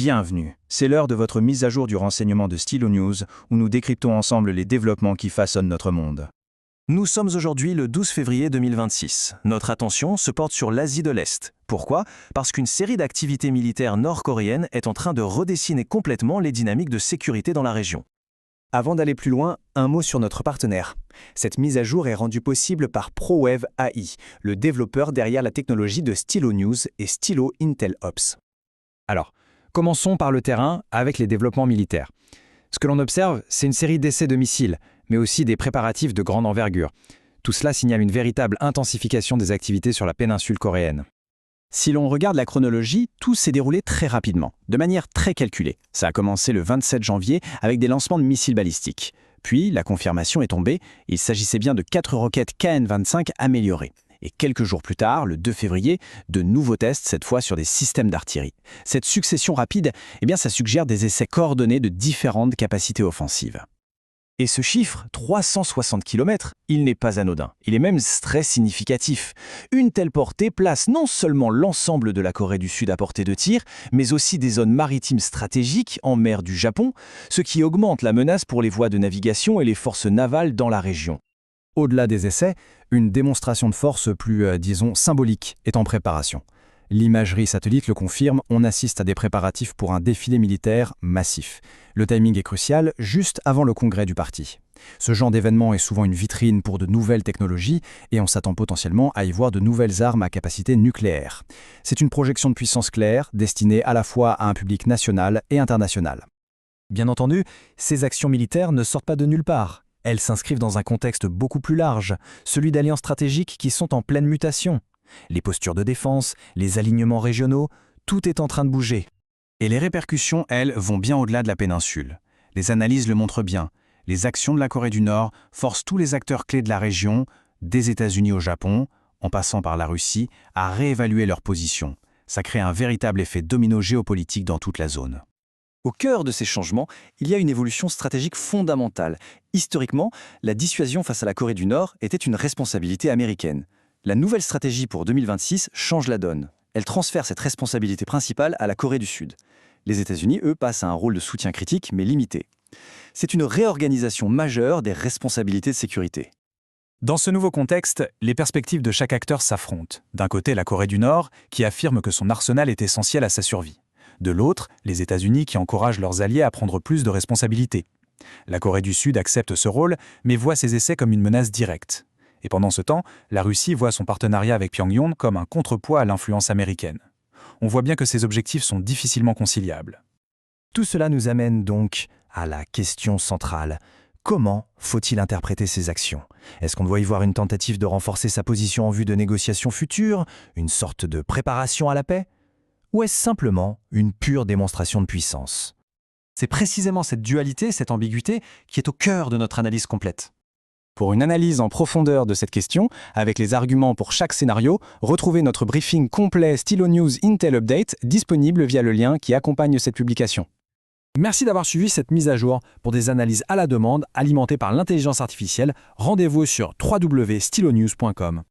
Bienvenue, c'est l'heure de votre mise à jour du renseignement de Stylo News, où nous décryptons ensemble les développements qui façonnent notre monde. Nous sommes aujourd'hui le 12 février 2026. Notre attention se porte sur l'Asie de l'Est. Pourquoi? Parce qu'une série d'activités militaires nord-coréennes est en train de redessiner complètement les dynamiques de sécurité dans la région. Avant d'aller plus loin, un mot sur notre partenaire. Cette mise à jour est rendue possible par ProWave AI, le développeur derrière la technologie de Stylo News et Stylo Intel Ops. Alors, commençons par le terrain avec les développements militaires. Ce que l'on observe, c'est une série d'essais de missiles, mais aussi des préparatifs de grande envergure. Tout cela signale une véritable intensification des activités sur la péninsule coréenne. Si l'on regarde la chronologie, tout s'est déroulé très rapidement, de manière très calculée. Ça a commencé le 27 janvier avec des lancements de missiles balistiques. Puis, la confirmation est tombée, il s'agissait bien de 4 roquettes KN-25 améliorées. Et quelques jours plus tard, le 2 février, de nouveaux tests, cette fois sur des systèmes d'artillerie. Cette succession rapide, ça suggère des essais coordonnés de différentes capacités offensives. Et ce chiffre, 360 km, il n'est pas anodin. Il est même très significatif. Une telle portée place non seulement l'ensemble de la Corée du Sud à portée de tir, mais aussi des zones maritimes stratégiques en mer du Japon, ce qui augmente la menace pour les voies de navigation et les forces navales dans la région. Au-delà des essais, une démonstration de force plus, symbolique est en préparation. L'imagerie satellite le confirme, on assiste à des préparatifs pour un défilé militaire massif. Le timing est crucial, juste avant le congrès du parti. Ce genre d'événement est souvent une vitrine pour de nouvelles technologies et on s'attend potentiellement à y voir de nouvelles armes à capacité nucléaire. C'est une projection de puissance claire, destinée à la fois à un public national et international. Bien entendu, ces actions militaires ne sortent pas de nulle part. Elles s'inscrivent dans un contexte beaucoup plus large, celui d'alliances stratégiques qui sont en pleine mutation. Les postures de défense, les alignements régionaux, tout est en train de bouger. Et les répercussions, elles, vont bien au-delà de la péninsule. Les analyses le montrent bien. Les actions de la Corée du Nord forcent tous les acteurs clés de la région, des États-Unis au Japon, en passant par la Russie, à réévaluer leur position. Ça crée un véritable effet domino géopolitique dans toute la zone. Au cœur de ces changements, il y a une évolution stratégique fondamentale. Historiquement, la dissuasion face à la Corée du Nord était une responsabilité américaine. La nouvelle stratégie pour 2026 change la donne. Elle transfère cette responsabilité principale à la Corée du Sud. Les États-Unis, eux, passent à un rôle de soutien critique, mais limité. C'est une réorganisation majeure des responsabilités de sécurité. Dans ce nouveau contexte, les perspectives de chaque acteur s'affrontent. D'un côté, la Corée du Nord, qui affirme que son arsenal est essentiel à sa survie. De l'autre, les États-Unis qui encouragent leurs alliés à prendre plus de responsabilités. La Corée du Sud accepte ce rôle, mais voit ces essais comme une menace directe. Et pendant ce temps, la Russie voit son partenariat avec Pyongyang comme un contrepoids à l'influence américaine. On voit bien que ces objectifs sont difficilement conciliables. Tout cela nous amène donc à la question centrale. Comment faut-il interpréter ces actions? Est-ce qu'on doit y voir une tentative de renforcer sa position en vue de négociations futures, une sorte de préparation à la paix? Ou est-ce simplement une pure démonstration de puissance? C'est précisément cette dualité, cette ambiguïté, qui est au cœur de notre analyse complète. Pour une analyse en profondeur de cette question, avec les arguments pour chaque scénario, retrouvez notre briefing complet Stylo News Intel Update disponible via le lien qui accompagne cette publication. Merci d'avoir suivi cette mise à jour. Pour des analyses à la demande alimentées par l'intelligence artificielle, rendez-vous sur www.stylonews.com.